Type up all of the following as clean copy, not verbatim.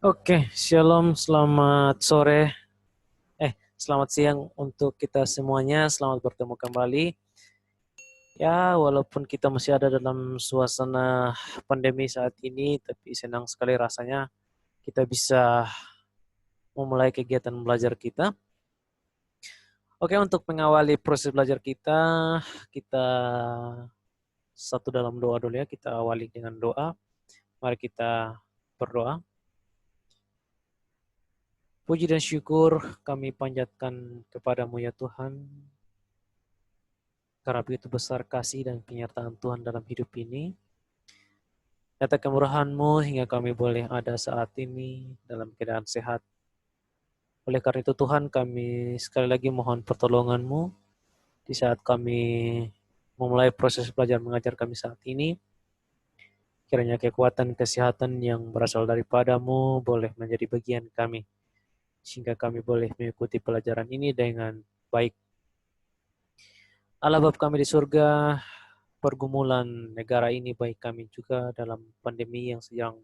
Oke, shalom, selamat sore, selamat siang untuk kita semuanya. Selamat bertemu kembali. Ya, walaupun kita masih ada dalam suasana pandemi saat ini, tapi senang sekali rasanya kita bisa memulai kegiatan belajar kita. Oke, untuk mengawali proses belajar kita satu dalam doa dulu ya. Kita awali dengan doa. Mari kita berdoa. Puji dan syukur kami panjatkan kepadamu ya Tuhan, karena begitu besar kasih dan penyertaan Tuhan dalam hidup ini. Nyata kemurahan-Mu hingga kami boleh ada saat ini dalam keadaan sehat. Oleh karena itu Tuhan, kami sekali lagi mohon pertolongan-Mu di saat kami memulai proses belajar mengajar kami saat ini. Kiranya kekuatan kesehatan yang berasal daripada-Mu boleh menjadi bagian kami, sehingga kami boleh mengikuti pelajaran ini dengan baik. Allah Bapa kami di surga, pergumulan negara ini baik kami juga dalam pandemi yang sedang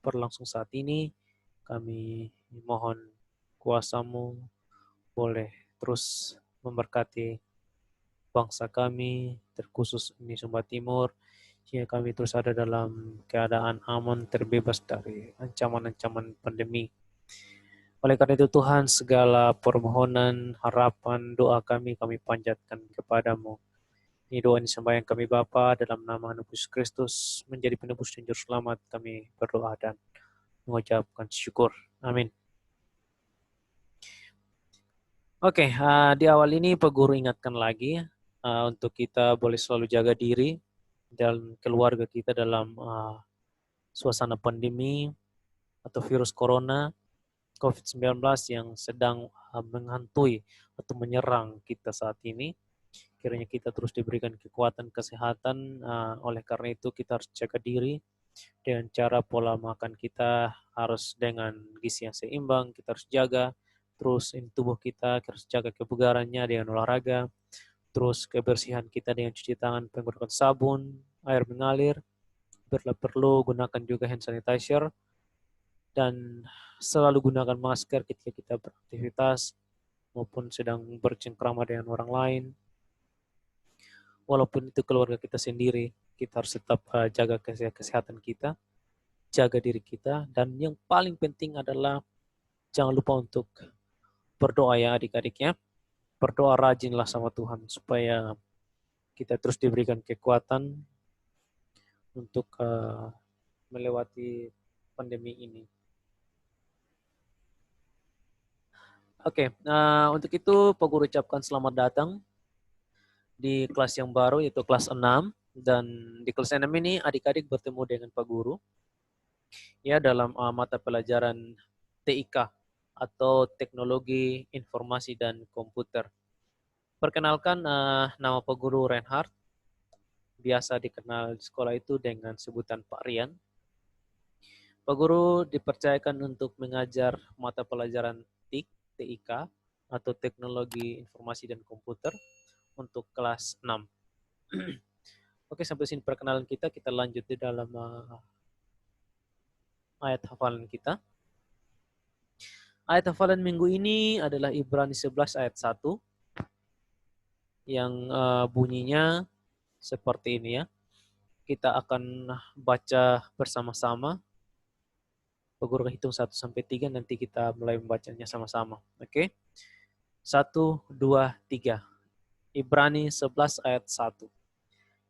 berlangsung saat ini. Kami mohon kuasa-Mu boleh terus memberkati bangsa kami, terkhusus di Sumba Timur, sehingga kami terus ada dalam keadaan aman, terbebas dari ancaman-ancaman pandemi. Oleh karena itu Tuhan, segala permohonan, harapan, doa kami panjatkan kepadamu. Ini doa ini sembahyang kami Bapa dalam nama Yesus Kristus, menjadi penebus dan juru selamat, kami berdoa dan mengucapkan syukur. Amin. Oke, di awal ini Pak Guru ingatkan lagi untuk kita boleh selalu jaga diri dan keluarga kita dalam suasana pandemi atau virus corona COVID-19 yang sedang menghantui atau menyerang kita saat ini. Kiranya kita terus diberikan kekuatan kesehatan, oleh karena itu kita harus jaga diri dengan cara pola makan kita harus dengan gizi yang seimbang, kita harus jaga terus tubuh kita harus jaga kebugarannya dengan olahraga, terus kebersihan kita dengan cuci tangan menggunakan sabun, air mengalir, bila perlu gunakan juga hand sanitizer, dan selalu gunakan masker ketika kita beraktivitas maupun sedang bercengkrama dengan orang lain. Walaupun itu keluarga kita sendiri, kita harus tetap jaga kesehatan kita, jaga diri kita, dan yang paling penting adalah jangan lupa untuk berdoa ya adik-adiknya. Berdoa rajinlah sama Tuhan supaya kita terus diberikan kekuatan untuk melewati pandemi ini. Oke, untuk itu Pak Guru ucapkan selamat datang di kelas yang baru yaitu kelas 6, dan di kelas 6 ini adik-adik bertemu dengan Pak Guru ya dalam mata pelajaran TIK atau Teknologi Informasi dan Komputer. Perkenalkan, nama Pak Guru Reinhardt, biasa dikenal di sekolah itu dengan sebutan Pak Rian. Pak Guru dipercayakan untuk mengajar mata pelajaran TIK atau Teknologi Informasi dan Komputer untuk kelas 6. Oke, sampai sini perkenalan kita lanjut di dalam ayat hafalan kita. Ayat hafalan minggu ini adalah Ibrani 11 ayat 1 yang bunyinya seperti ini ya. Kita akan baca bersama-sama. Pak Guru hitung 1 sampai 3, nanti kita mulai membacanya sama-sama. Oke. 1, 2, 3. Ibrani 11 ayat 1.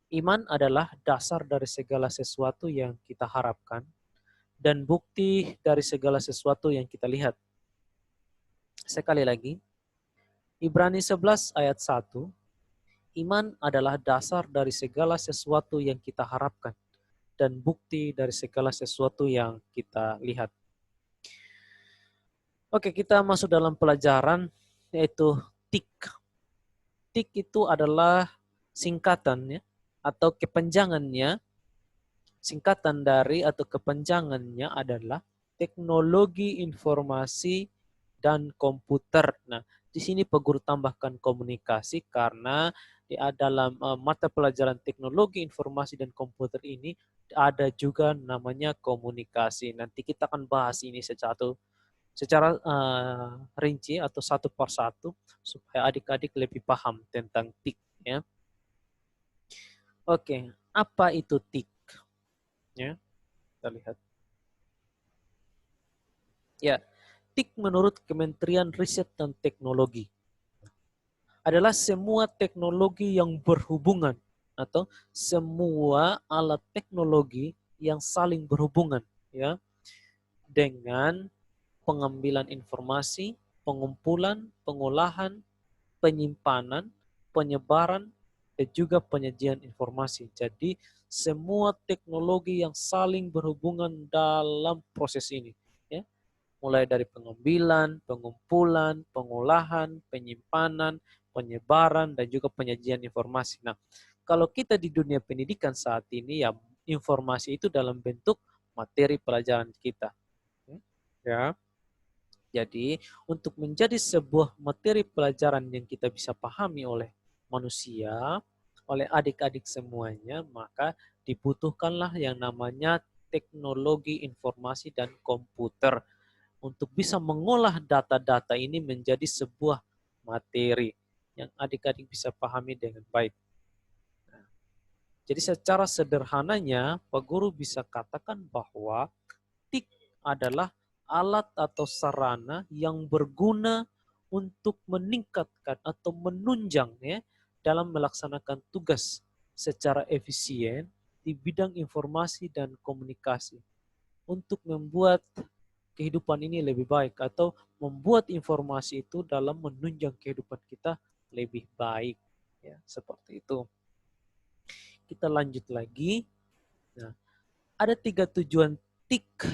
Iman adalah dasar dari segala sesuatu yang kita harapkan dan bukti dari segala sesuatu yang kita lihat. Sekali lagi, Ibrani 11 ayat 1. Iman adalah dasar dari segala sesuatu yang kita harapkan dan bukti dari segala sesuatu yang kita lihat. Oke, kita masuk dalam pelajaran yaitu TIK. TIK itu adalah singkatan ya, atau kepanjangannya, singkatan dari atau kepanjangannya adalah Teknologi Informasi dan Komputer. Nah, di sini Pak Guru tambahkan komunikasi karena dalam mata pelajaran teknologi informasi dan komputer ini ada juga namanya komunikasi. Nanti kita akan bahas ini secara rinci atau satu per satu supaya adik-adik lebih paham tentang TIK ya. Oke, apa itu TIK? Ya, kita lihat. Ya, TIK menurut Kementerian Riset dan Teknologi adalah semua teknologi yang berhubungan atau semua alat teknologi yang saling berhubungan ya dengan pengambilan informasi, pengumpulan, pengolahan, penyimpanan, penyebaran, dan juga penyajian informasi. Jadi semua teknologi yang saling berhubungan dalam proses ini ya, mulai dari pengambilan, pengumpulan, pengolahan, penyimpanan, penyebaran, dan juga penyajian informasi. Nah, kalau kita di dunia pendidikan saat ini ya informasi itu dalam bentuk materi pelajaran kita. Ya. Jadi, untuk menjadi sebuah materi pelajaran yang kita bisa pahami oleh manusia, oleh adik-adik semuanya, maka dibutuhkanlah yang namanya teknologi informasi dan komputer untuk bisa mengolah data-data ini menjadi sebuah materi yang adik-adik bisa pahami dengan baik. Jadi secara sederhananya, Pak Guru bisa katakan bahwa TIK adalah alat atau sarana yang berguna untuk meningkatkan atau menunjang ya dalam melaksanakan tugas secara efisien di bidang informasi dan komunikasi untuk membuat kehidupan ini lebih baik atau membuat informasi itu dalam menunjang kehidupan kita lebih baik ya seperti itu. Kita lanjut lagi. Nah, ada 3 tujuan TIK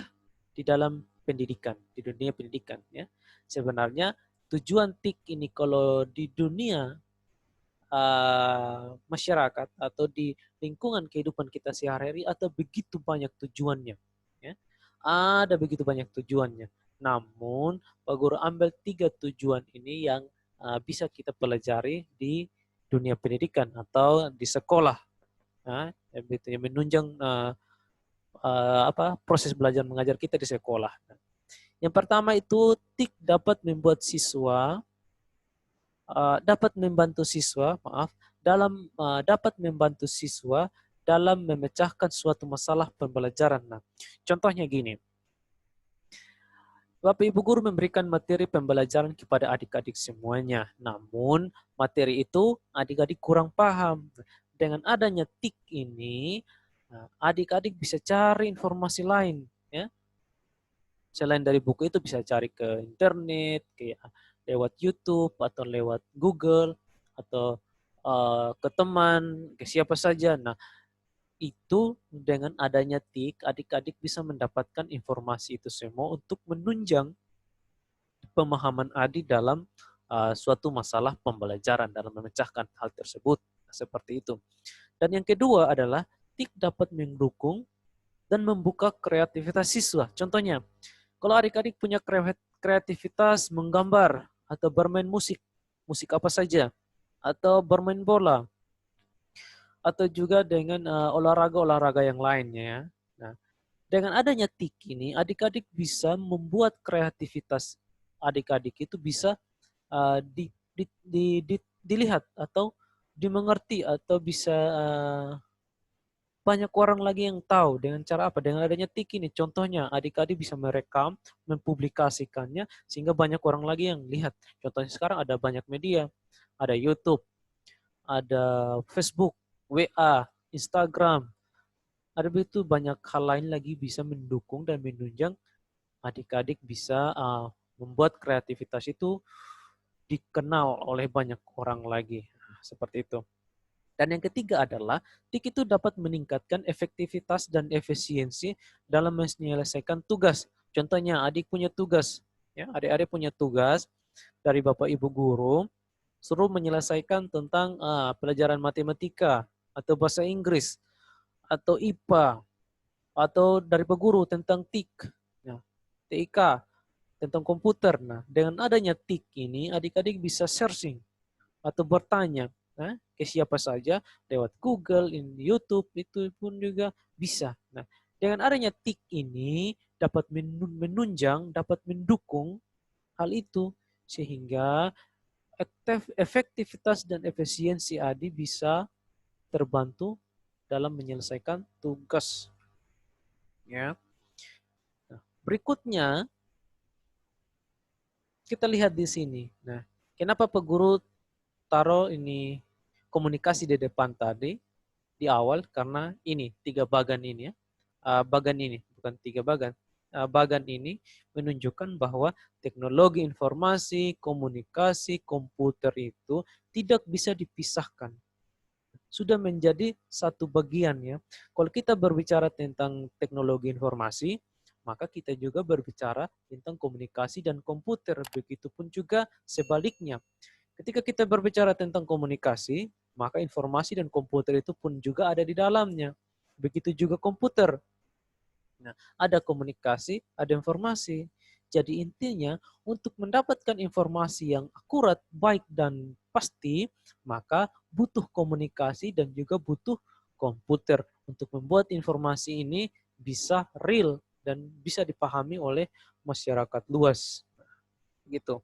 di dalam pendidikan, di dunia pendidikan ya. Sebenarnya tujuan TIK ini kalau di dunia masyarakat atau di lingkungan kehidupan kita sehari-hari ada begitu banyak tujuannya ya. Ada begitu banyak tujuannya. Namun Pak Guru ambil 3 tujuan ini yang bisa kita pelajari di dunia pendidikan atau di sekolah ya, yang menunjang proses belajar mengajar kita di sekolah. Yang pertama itu TIK dapat membuat siswa dapat membantu siswa dalam memecahkan suatu masalah pembelajaran. Nah, contohnya gini. Bapak Ibu guru memberikan materi pembelajaran kepada adik-adik semuanya. Namun materi itu adik-adik kurang paham. Dengan adanya TIK ini, adik-adik bisa cari informasi lain. Ya. Selain dari buku itu bisa cari ke internet, lewat YouTube atau lewat Google atau ke teman, ke siapa saja. Nah, itu dengan adanya TIK, adik-adik bisa mendapatkan informasi itu semua untuk menunjang pemahaman adik dalam suatu masalah pembelajaran, dalam memecahkan hal tersebut. Seperti itu. Dan yang kedua adalah TIK dapat mendukung dan membuka kreativitas siswa. Contohnya, kalau adik-adik punya kreativitas menggambar atau bermain musik, musik apa saja, atau bermain bola, atau juga dengan olahraga-olahraga yang lainnya. Nah, dengan adanya TIK ini, adik-adik bisa membuat kreativitas adik-adik itu bisa dilihat atau dimengerti atau bisa banyak orang lagi yang tahu dengan cara apa? Dengan adanya TIK ini. Contohnya adik-adik bisa merekam, mempublikasikannya sehingga banyak orang lagi yang lihat. Contohnya sekarang ada banyak media, ada YouTube, ada Facebook, WA, Instagram. Ada begitu banyak hal lain lagi bisa mendukung dan menunjang adik-adik bisa membuat kreativitas itu dikenal oleh banyak orang lagi. Seperti itu. Dan yang ketiga adalah TIK itu dapat meningkatkan efektivitas dan efisiensi dalam menyelesaikan tugas. Contohnya adik punya tugas, ya, adik-adik punya tugas dari Bapak Ibu guru, suruh menyelesaikan tentang pelajaran matematika atau bahasa Inggris atau IPA atau dari Pak Guru tentang TIK, ya, TIK tentang komputer. Nah, dengan adanya TIK ini adik-adik bisa searching atau bertanya Nah, ke siapa saja lewat Google, YouTube itu pun juga bisa. Nah, dengan adanya TIK ini dapat menunjang, dapat mendukung hal itu sehingga efektivitas dan efisiensi ADI bisa terbantu dalam menyelesaikan tugas. Ya. Nah, berikutnya kita lihat di sini. Nah, kenapa Pak Guru taruh ini komunikasi di depan tadi di awal? Karena ini 3 bagan ini ya. Bagan ini bukan 3 bagan. Bagan ini menunjukkan bahwa teknologi informasi, komunikasi, komputer itu tidak bisa dipisahkan. Sudah menjadi satu bagian ya. Kalau kita berbicara tentang teknologi informasi, maka kita juga berbicara tentang komunikasi dan komputer. Begitupun juga sebaliknya. Ketika kita berbicara tentang komunikasi, maka informasi dan komputer itu pun juga ada di dalamnya. Begitu juga komputer. Nah, ada komunikasi, ada informasi. Jadi intinya untuk mendapatkan informasi yang akurat, baik dan pasti, maka butuh komunikasi dan juga butuh komputer untuk membuat informasi ini bisa real dan bisa dipahami oleh masyarakat luas. Gitu.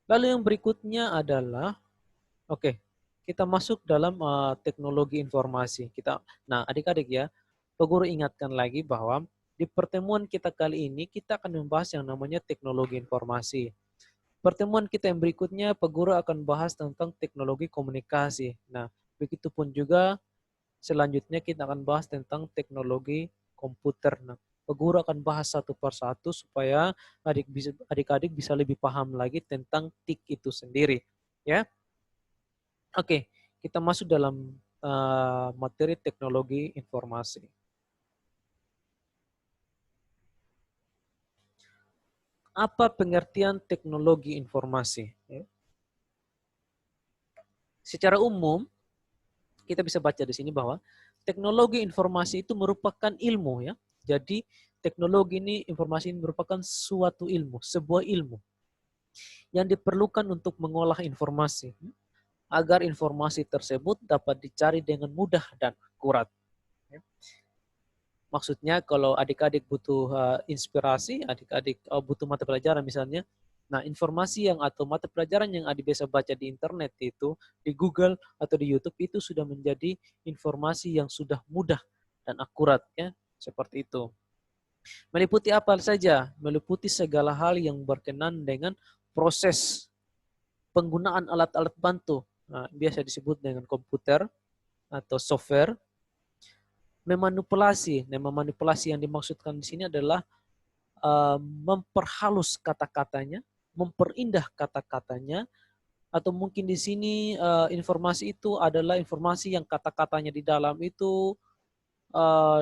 Lalu yang berikutnya adalah, oke, kita masuk dalam teknologi informasi. Nah, adik-adik ya, Pak Guru ingatkan lagi bahwa di pertemuan kita kali ini kita akan membahas yang namanya teknologi informasi. Pertemuan kita yang berikutnya Pak Guru akan bahas tentang teknologi komunikasi. Nah, begitupun juga selanjutnya kita akan bahas tentang teknologi komputer. Nah, Pak Guru akan bahas satu persatu supaya adik-adik bisa lebih paham lagi tentang TIK itu sendiri. Ya, oke, kita masuk dalam materi teknologi informasi. Apa pengertian teknologi informasi? Ya. Secara umum, kita bisa baca di sini bahwa teknologi informasi itu merupakan ilmu ya. Jadi teknologi ini, informasi ini merupakan suatu ilmu, sebuah ilmu yang diperlukan untuk mengolah informasi agar informasi tersebut dapat dicari dengan mudah dan akurat. Maksudnya kalau adik-adik butuh inspirasi, adik-adik butuh mata pelajaran misalnya, nah informasi yang atau mata pelajaran yang adik biasa baca di internet itu, di Google atau di YouTube itu sudah menjadi informasi yang sudah mudah dan akurat ya, seperti itu. Meliputi apa saja? Meliputi segala hal yang berkenan dengan proses penggunaan alat-alat bantu. Nah, biasa disebut dengan komputer atau software. Memanipulasi. Nah, memanipulasi yang dimaksudkan di sini adalah memperhalus kata-katanya, memperindah kata-katanya, atau mungkin di sini informasi itu adalah informasi yang kata-katanya di dalam itu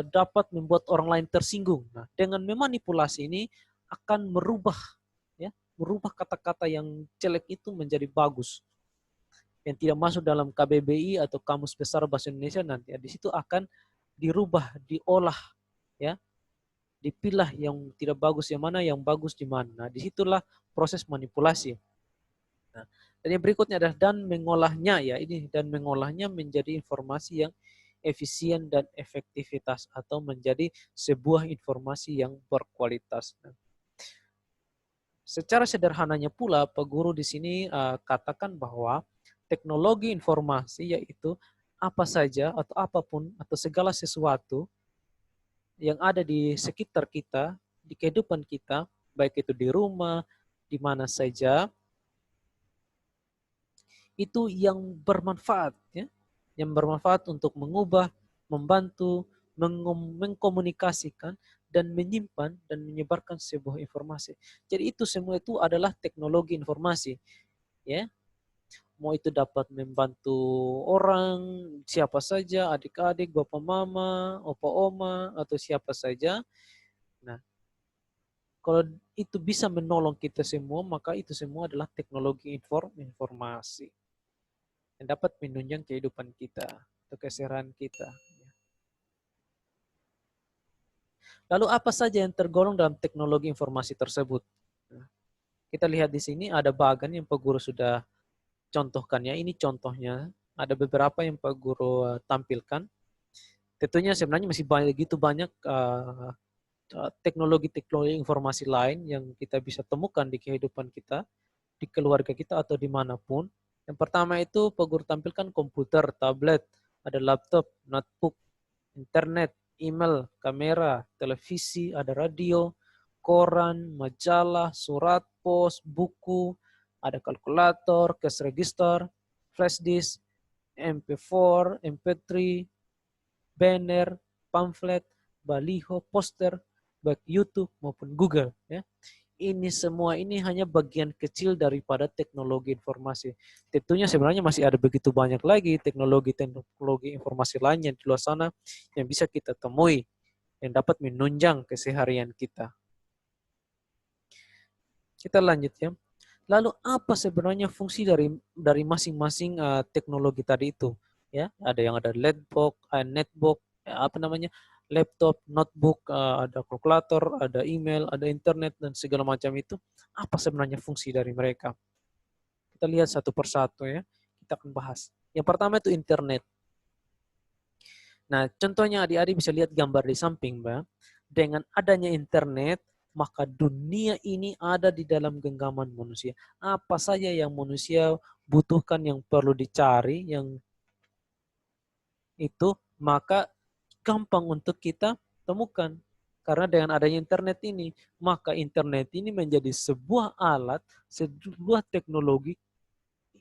dapat membuat orang lain tersinggung. Nah, dengan memanipulasi ini akan merubah ya, merubah kata-kata yang jelek itu menjadi bagus. Yang tidak masuk dalam KBBI atau Kamus Besar Bahasa Indonesia nanti di situ akan dirubah, diolah ya, dipilah yang tidak bagus yang mana, yang bagus di mana. Nah, disitulah proses manipulasi. Nah, dan yang berikutnya adalah dan mengolahnya ya, ini dan mengolahnya menjadi informasi yang efisien dan efektivitas atau menjadi sebuah informasi yang berkualitas. Nah, secara sederhananya pula, Pak Guru di sini katakan bahwa teknologi informasi yaitu apa saja atau apapun atau segala sesuatu yang ada di sekitar kita, di kehidupan kita, baik itu di rumah, di mana saja, itu yang bermanfaat, ya, yang bermanfaat untuk mengubah, membantu, mengkomunikasikan, dan menyimpan dan menyebarkan sebuah informasi. Jadi itu semua itu adalah teknologi informasi, ya. Mau itu dapat membantu orang, siapa saja, adik-adik, bapak mama, opa oma, atau siapa saja. Nah, kalau itu bisa menolong kita semua, maka itu semua adalah teknologi informasi yang dapat menunjang kehidupan kita atau keseharian kita. Lalu apa saja yang tergolong dalam teknologi informasi tersebut? Kita lihat di sini ada bagan yang Pak Guru sudah contohkan ya. Ini contohnya. Ada beberapa yang Pak Guru tampilkan. Tentunya sebenarnya masih begitu banyak teknologi-teknologi informasi lain yang kita bisa temukan di kehidupan kita, di keluarga kita, atau dimanapun. Yang pertama itu Pak Guru tampilkan komputer, tablet, ada laptop, notebook, internet, email, kamera, televisi, ada radio, koran, majalah, surat pos, buku, ada kalkulator, cash register, flash disk, MP4, MP3, banner, pamflet, baliho, poster, baik YouTube maupun Google. Ya. Ini semua ini hanya bagian kecil daripada teknologi informasi. Tentunya sebenarnya masih ada begitu banyak lagi teknologi informasi lainnya di luar sana yang bisa kita temui, yang dapat menunjang keseharian kita. Kita lanjut ya. Lalu apa sebenarnya fungsi dari masing-masing teknologi tadi itu? Ya, ada yang ada netbook, laptop, notebook, ada kalkulator, ada email, ada internet dan segala macam itu. Apa sebenarnya fungsi dari mereka? Kita lihat satu persatu ya. Kita akan bahas. Yang pertama itu internet. Nah, contohnya adik-adik bisa lihat gambar di samping, Mbak. Dengan adanya internet, maka dunia ini ada di dalam genggaman manusia. Apa saja yang manusia butuhkan, yang perlu dicari, yang itu, maka gampang untuk kita temukan. Karena dengan adanya internet ini, maka internet ini menjadi sebuah alat, sebuah teknologi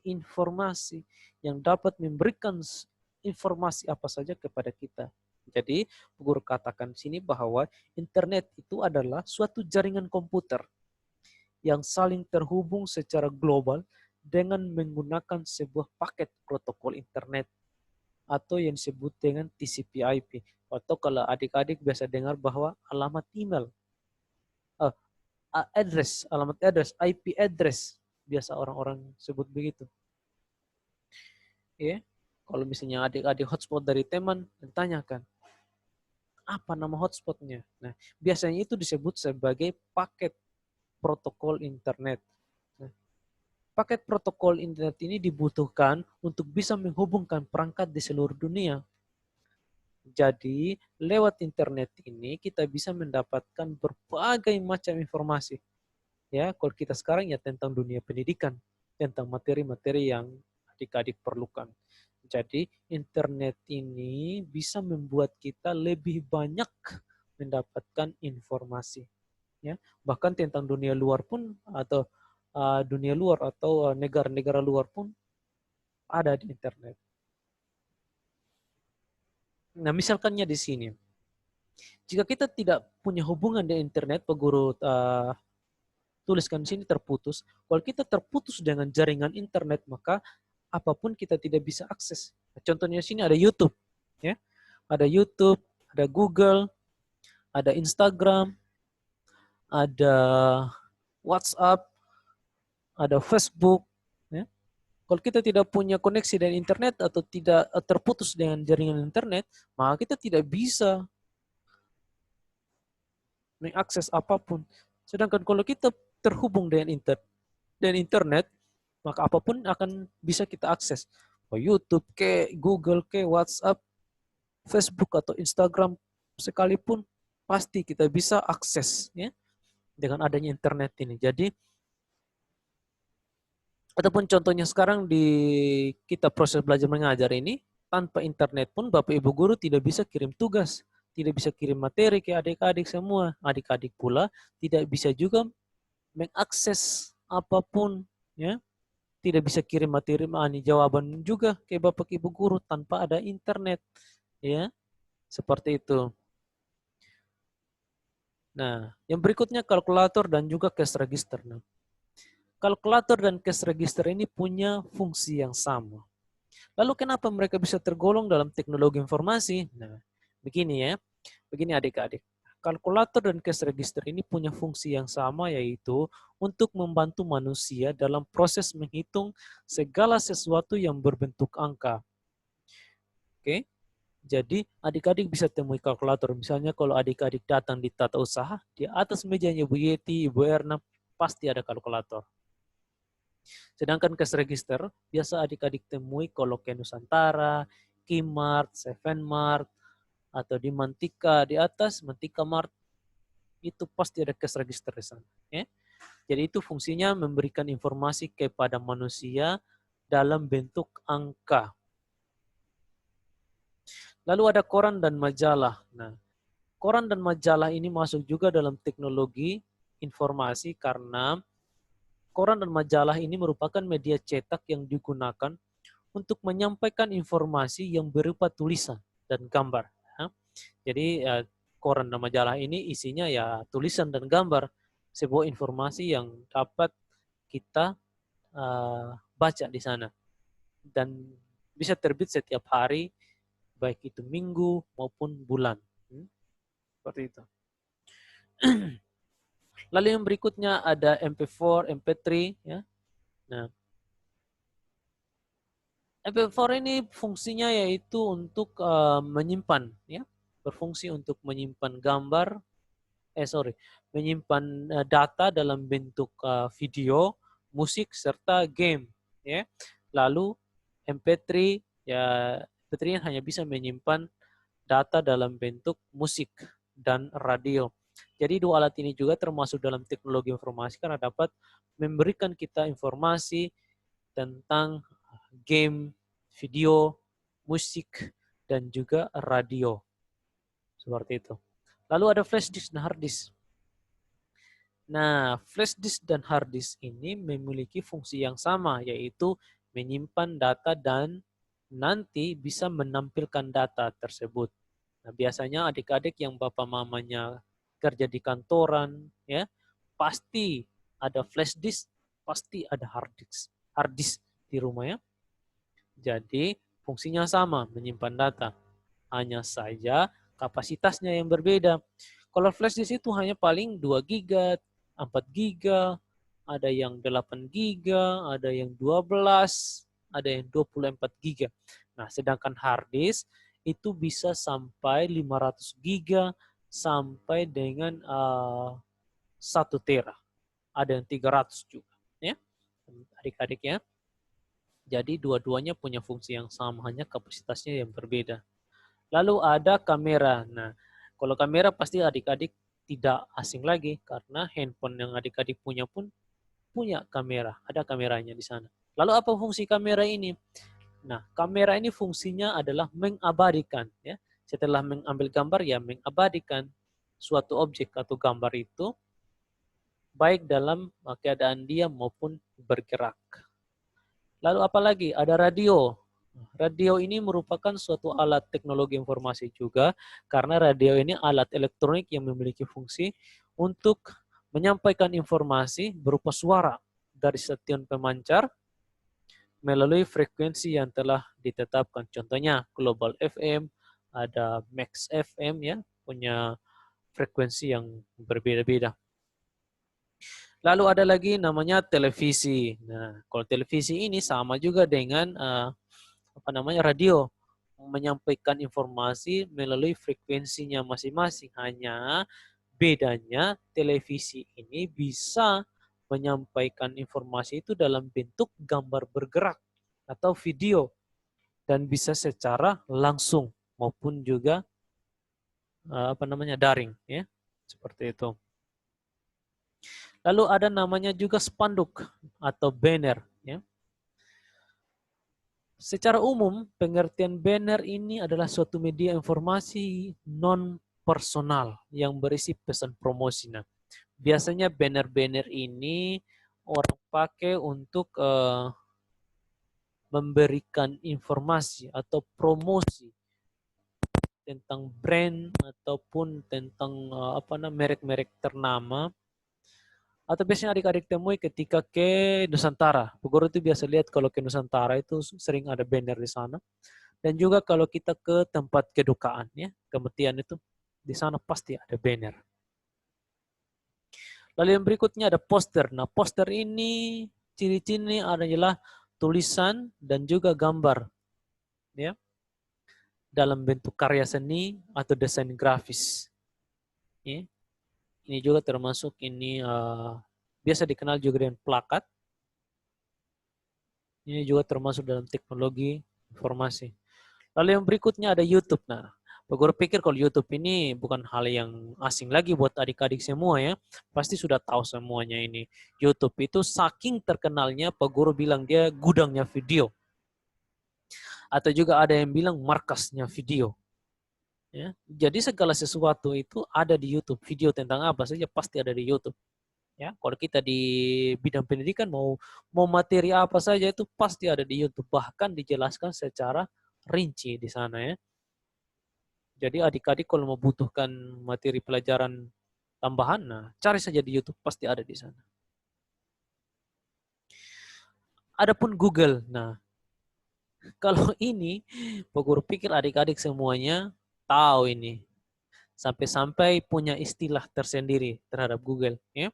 informasi yang dapat memberikan informasi apa saja kepada kita. Jadi, guru katakan di sini bahwa internet itu adalah suatu jaringan komputer yang saling terhubung secara global dengan menggunakan sebuah paket protokol internet atau yang disebut dengan TCP/IP. Atau kalau adik-adik biasa dengar bahwa alamat email, alamat address, IP address, biasa orang-orang sebut begitu. Ya, kalau misalnya adik-adik hotspot dari teman, tanyakan, apa nama hotspotnya? Nah, biasanya itu disebut sebagai paket protokol internet. Nah, paket protokol internet ini dibutuhkan untuk bisa menghubungkan perangkat di seluruh dunia. Jadi, lewat internet ini kita bisa mendapatkan berbagai macam informasi. Ya, kalau kita sekarang ya tentang dunia pendidikan, tentang materi-materi yang adik-adik perlukan. Jadi, internet ini bisa membuat kita lebih banyak mendapatkan informasi. Ya, bahkan tentang dunia luar pun atau dunia luar atau negara-negara luar pun ada di internet. Nah, misalkannya di sini, jika kita tidak punya hubungan dengan internet, Pak Guru tuliskan di sini terputus. Kalau kita terputus dengan jaringan internet, maka apapun kita tidak bisa akses. Contohnya di sini ada YouTube, ya, ada YouTube, ada Google, ada Instagram, ada WhatsApp, ada Facebook. Ya. Kalau kita tidak punya koneksi dengan internet atau tidak terputus dengan jaringan internet, maka kita tidak bisa mengakses apapun. Sedangkan kalau kita terhubung dengan internet, maka apapun akan bisa kita akses. YouTube ke, Google ke, WhatsApp, Facebook atau Instagram sekalipun pasti kita bisa akses ya dengan adanya internet ini. Jadi ataupun contohnya sekarang di kita proses belajar mengajar ini, tanpa internet pun Bapak Ibu guru tidak bisa kirim tugas, tidak bisa kirim materi ke adik-adik semua. Adik-adik pula tidak bisa juga mengakses apapun ya. Tidak bisa kirim materi jawaban juga ke Bapak Ibu guru tanpa ada internet. Ya, seperti itu. Nah, yang berikutnya kalkulator dan juga cash register. Nah, kalkulator dan cash register ini punya fungsi yang sama. Lalu kenapa mereka bisa tergolong dalam teknologi informasi? Nah, begini ya. Begini adik-adik. Kalkulator dan cash register ini punya fungsi yang sama, yaitu untuk membantu manusia dalam proses menghitung segala sesuatu yang berbentuk angka. Oke, jadi adik-adik bisa temui kalkulator. Misalnya kalau adik-adik datang di tata usaha, di atas mejanya Bu Yeti, Ibu Erna, pasti ada kalkulator. Sedangkan cash register biasa adik-adik temui kalau ke Nusantara, Kimart, Seven Mart, atau di Mantika di atas, Mantika Mart, itu pasti ada cash register di sana. Ya. Jadi itu fungsinya memberikan informasi kepada manusia dalam bentuk angka. Lalu ada koran dan majalah. Nah, koran dan majalah ini masuk juga dalam teknologi informasi karena koran dan majalah ini merupakan media cetak yang digunakan untuk menyampaikan informasi yang berupa tulisan dan gambar. Jadi koran dan majalah ini isinya ya tulisan dan gambar, sebuah informasi yang dapat kita baca di sana dan bisa terbit setiap hari, baik itu minggu maupun bulan. Seperti itu. Lalu yang berikutnya ada MP4, MP3, ya. Nah, MP4 ini fungsinya yaitu untuk menyimpan, ya, berfungsi untuk menyimpan gambar, menyimpan data dalam bentuk video, musik serta game, ya. Lalu MP3, ya, MP3 hanya bisa menyimpan data dalam bentuk musik dan radio. Jadi dua alat ini juga termasuk dalam teknologi informasi karena dapat memberikan kita informasi tentang game, video, musik, dan juga radio. Seperti itu. Lalu ada flash disk dan hard disk. Nah, flash disk dan hard disk ini memiliki fungsi yang sama, yaitu menyimpan data dan nanti bisa menampilkan data tersebut. Nah, biasanya adik-adik yang bapak mamanya kerja di kantoran, ya, pasti ada flash disk, pasti ada hard disk di rumah, ya. Jadi fungsinya sama, menyimpan data. Hanya saja kapasitasnya yang berbeda. Kalau flash disk itu hanya paling 2 GB, 4 GB, ada yang 8 GB, ada yang 12, ada yang 24 GB. Nah, sedangkan hard disk itu bisa sampai 500 GB sampai dengan 1 tera. Ada yang 300 juga, ya. Adik-adik, ya. Jadi dua-duanya punya fungsi yang sama, hanya kapasitasnya yang berbeda. Lalu ada kamera. Nah, kalau kamera pasti adik-adik tidak asing lagi karena handphone yang adik-adik punya pun punya kamera, ada kameranya di sana. Lalu apa fungsi kamera ini? Nah, kamera ini fungsinya adalah mengabadikan, ya. Setelah mengambil gambar ya mengabadikan suatu objek atau gambar itu baik dalam keadaan diam maupun bergerak. Lalu apalagi ada radio. Radio ini merupakan suatu alat teknologi informasi juga karena radio ini alat elektronik yang memiliki fungsi untuk menyampaikan informasi berupa suara dari stasiun pemancar melalui frekuensi yang telah ditetapkan. Contohnya Global FM, ada Max FM, ya, punya frekuensi yang berbeda-beda. Lalu ada lagi namanya televisi. Nah, kalau televisi ini sama juga dengan radio, menyampaikan informasi melalui frekuensinya masing-masing. Hanya bedanya televisi ini bisa menyampaikan informasi itu dalam bentuk gambar bergerak atau video dan bisa secara langsung maupun juga daring, ya. Seperti itu. Lalu ada namanya juga spanduk atau banner, ya. Secara umum, pengertian banner ini adalah suatu media informasi non-personal yang berisi pesan promosi. Nah, biasanya banner-banner ini orang pakai untuk memberikan informasi atau promosi tentang brand ataupun tentang merek-merek ternama. Atau biasanya adik-adik temui ketika ke Nusantara. Bu Guru itu biasa lihat kalau ke Nusantara itu sering ada banner di sana. Dan juga kalau kita ke tempat kedukaan, ya, kematian itu, di sana pasti ada banner. Lalu yang berikutnya ada poster. Nah, poster ini ciri-ciri adalah tulisan dan juga gambar, ya, dalam bentuk karya seni atau desain grafis. Ya. Ini juga termasuk ini biasa dikenal juga dengan plakat. Ini juga termasuk dalam teknologi informasi. Lalu yang berikutnya ada YouTube. Nah, Pak Guru pikir kalau YouTube ini bukan hal yang asing lagi buat adik-adik semua ya. Pasti sudah tahu semuanya ini. YouTube itu saking terkenalnya Pak Guru bilang dia gudangnya video. Atau juga ada yang bilang markasnya video. Ya. Jadi segala sesuatu itu ada di YouTube. Video tentang apa saja pasti ada di YouTube. Ya, kalau kita di bidang pendidikan mau materi apa saja itu pasti ada di YouTube, bahkan dijelaskan secara rinci di sana ya. Jadi adik-adik kalau membutuhkan materi pelajaran tambahan, nah cari saja di YouTube pasti ada di sana. Adapun Google, nah kalau ini Pak Guru pikir adik-adik semuanya tahu ini, sampai-sampai punya istilah tersendiri terhadap Google ya.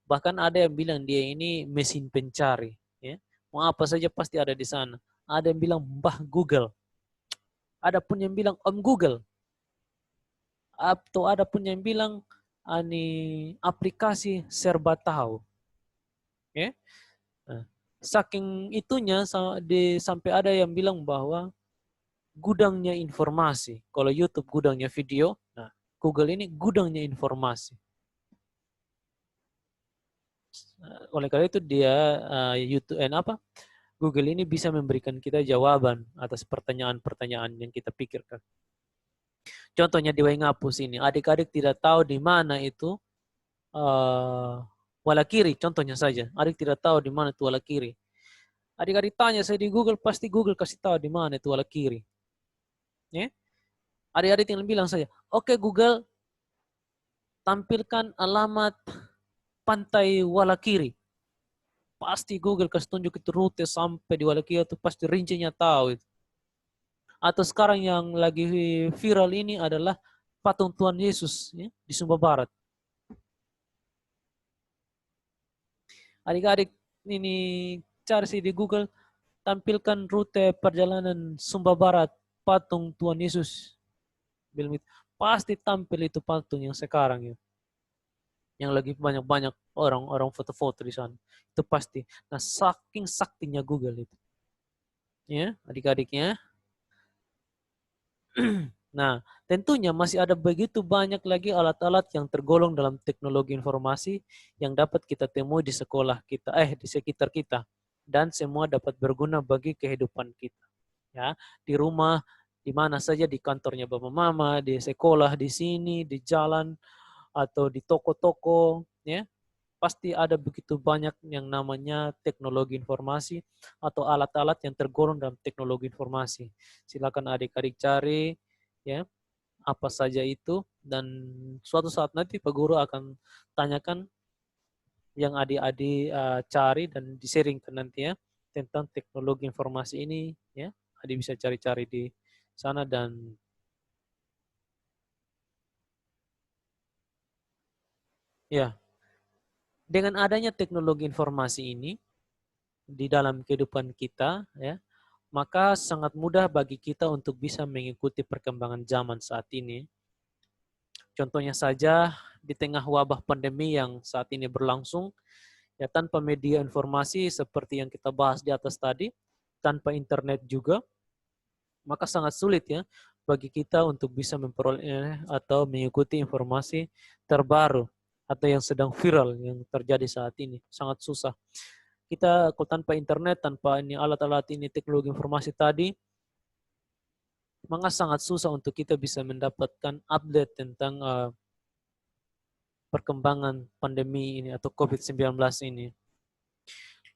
Bahkan ada yang bilang dia ini mesin pencari. Ya. Mau apa saja pasti ada di sana. Ada yang bilang Mbah Google. Ada pun yang bilang Om Google. Atau ada pun yang bilang ani aplikasi serba tahu. Ya. Nah, saking itunya sampai ada yang bilang bahwa gudangnya informasi. Kalau YouTube gudangnya video, nah Google ini gudangnya informasi. Oleh karena itu dia YouTube Google ini bisa memberikan kita jawaban atas pertanyaan-pertanyaan yang kita pikirkan. Contohnya di Waingapus ini, adik-adik tidak tahu di mana itu Walakiri, contohnya saja. Adik tidak tahu di mana itu Walakiri. Adik-adik tanya saya di Google, pasti Google kasih tahu di mana itu Walakiri. Ya? Adik-adik tinggal bilang saja, oke Google, tampilkan alamat pantai Walakiri. Pasti Google kasih tunjuk itu rute sampai di Wallakiri itu pasti rincinya tahu itu. Atau sekarang yang lagi viral ini adalah patung Tuhan Yesus ya, di Sumba Barat. Adik-adik ini cari sih di Google, tampilkan rute perjalanan Sumba Barat patung Tuhan Yesus. Pasti tampil itu patung yang sekarang ya. Yang lagi banyak-banyak orang-orang foto-foto di sana. Itu pasti. Nah, saking saktinya Google itu. Ya, adik-adiknya. Nah, tentunya masih ada begitu banyak lagi alat-alat yang tergolong dalam teknologi informasi yang dapat kita temui di sekolah kita, di sekitar kita. Dan semua dapat berguna bagi kehidupan kita. Ya, di rumah, di mana saja, di kantornya Bapak Mama, di sekolah, di sini, di jalan, atau di toko-toko, ya. Pasti ada begitu banyak yang namanya teknologi informasi atau alat-alat yang tergolong dalam teknologi informasi. Silakan adik-adik cari, ya, apa saja itu, dan suatu saat nanti Pak Guru akan tanyakan yang adik-adik cari dan di-sharingkan nanti ya tentang teknologi informasi ini ya. Adik bisa cari-cari di sana dan ya, dengan adanya teknologi informasi ini di dalam kehidupan kita ya, maka sangat mudah bagi kita untuk bisa mengikuti perkembangan zaman saat ini. Contohnya saja di tengah wabah pandemi yang saat ini berlangsung, ya tanpa media informasi seperti yang kita bahas di atas tadi, tanpa internet juga, maka sangat sulit ya bagi kita untuk bisa memperoleh atau mengikuti informasi terbaru atau yang sedang viral yang terjadi saat ini. Sangat susah. Kita kalau tanpa internet, tanpa ini alat-alat ini teknologi informasi tadi, maka sangat susah untuk kita bisa mendapatkan update tentang perkembangan pandemi ini atau COVID-19 ini.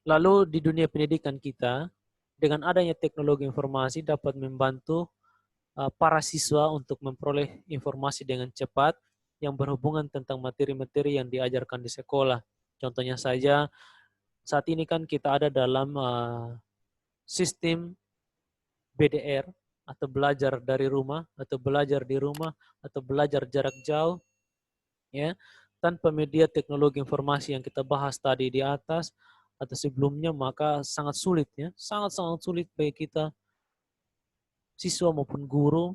Lalu di dunia pendidikan kita, dengan adanya teknologi informasi dapat membantu para siswa untuk memperoleh informasi dengan cepat yang berhubungan tentang materi-materi yang diajarkan di sekolah. Contohnya saja, saat ini kan kita ada dalam sistem BDR atau belajar dari rumah atau belajar di rumah atau belajar jarak jauh ya. Tanpa media teknologi informasi yang kita bahas tadi di atas atau sebelumnya, maka sangat sulit ya, sangat-sangat sulit bagi kita siswa maupun guru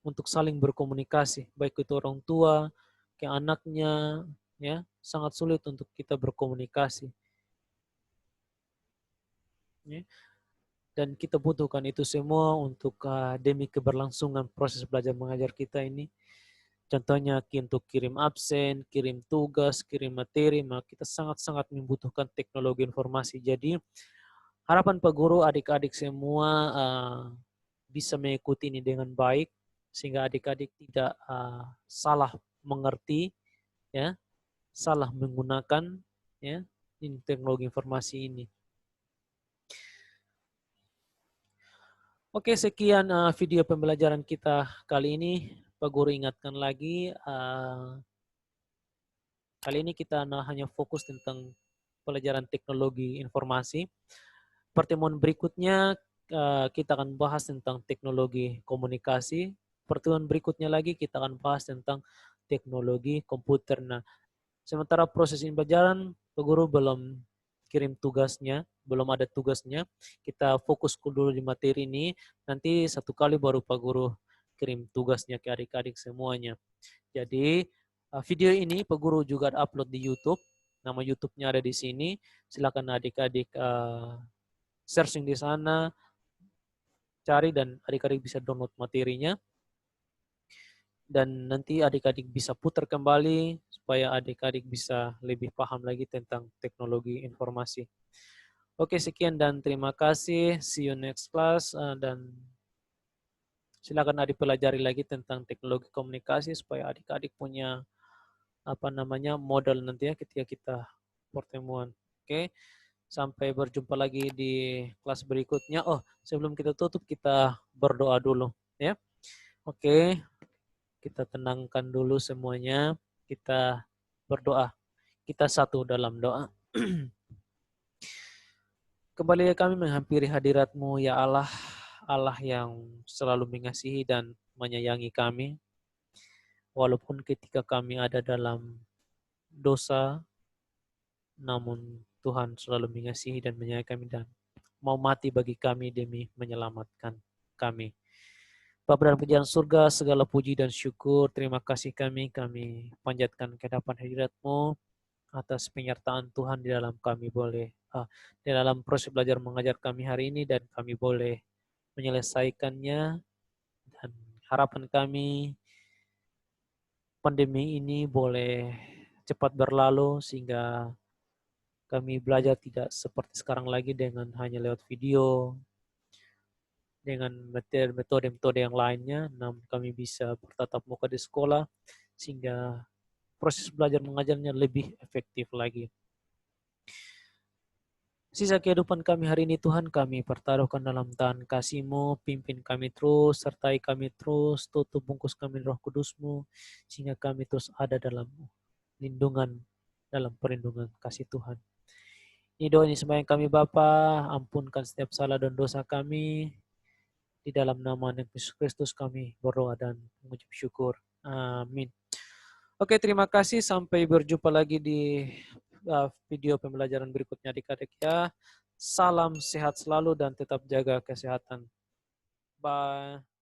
untuk saling berkomunikasi, baik itu orang tua ke anaknya ya, sangat sulit untuk kita berkomunikasi. Ya. Dan kita butuhkan itu semua untuk demi keberlangsungan proses belajar mengajar kita ini. Contohnya untuk kirim absen, kirim tugas, kirim materi, maka kita sangat-sangat membutuhkan teknologi informasi. Jadi harapan Pak Guru adik-adik semua bisa mengikuti ini dengan baik sehingga adik-adik tidak salah mengerti, ya, salah menggunakan, ya, teknologi informasi ini. Oke, sekian video pembelajaran kita kali ini. Pak Guru ingatkan lagi, kali ini kita hanya fokus tentang pelajaran teknologi informasi. Pertemuan berikutnya kita akan bahas tentang teknologi komunikasi. Pertemuan berikutnya lagi kita akan bahas tentang teknologi komputer. Nah, sementara proses ini berjalan, Pak Guru belum kirim tugasnya, belum ada tugasnya. Kita fokus dulu di materi ini, nanti satu kali baru Pak Guru kirim tugasnya ke adik-adik semuanya. Jadi video ini Pak Guru juga upload di YouTube, nama YouTube-nya ada di sini. Silakan adik-adik searching di sana, cari dan adik-adik bisa download materinya. Dan nanti adik-adik bisa putar kembali supaya adik-adik bisa lebih paham lagi tentang teknologi informasi. Oke, sekian dan terima kasih. See you next class dan silakan adik pelajari lagi tentang teknologi komunikasi supaya adik-adik punya modal nanti ya ketika kita pertemuan. Oke. Sampai berjumpa lagi di kelas berikutnya. Oh, sebelum kita tutup kita berdoa dulu ya. Oke. Kita tenangkan dulu semuanya. Kita berdoa. Kita satu dalam doa. Kembali kami menghampiri hadirat-Mu ya Allah. Allah yang selalu mengasihi dan menyayangi kami. Walaupun ketika kami ada dalam dosa, namun Tuhan selalu mengasihi dan menyayangi kami dan mau mati bagi kami demi menyelamatkan kami. Bapa dalam kerajaan surga, segala puji dan syukur, terima kasih kami panjatkan ke hadapan hadirat-Mu atas penyertaan Tuhan di dalam kami di dalam proses belajar mengajar kami hari ini dan kami boleh menyelesaikannya dan harapan kami pandemi ini boleh cepat berlalu sehingga kami belajar tidak seperti sekarang lagi dengan hanya lewat video, dengan metode-metode yang lainnya, namun kami bisa bertatap muka di sekolah sehingga proses belajar mengajarnya lebih efektif lagi. Sisa kehidupan kami hari ini Tuhan kami pertaruhkan dalam tangan kasih-Mu, pimpin kami terus, sertai kami terus, tutup bungkus kami Roh Kudus-Mu, sehingga kami terus ada dalam lindungan, dalam perlindungan kasih Tuhan. Ini doa ini sembahyang kami Bapa, ampunkan setiap salah dan dosa kami. Di dalam nama Yesus Kristus kami berdoa dan mengucap syukur. Amin. Oke, terima kasih. Sampai berjumpa lagi di video pembelajaran berikutnya adik-adik ya. Salam sehat selalu dan tetap jaga kesehatan. Bye.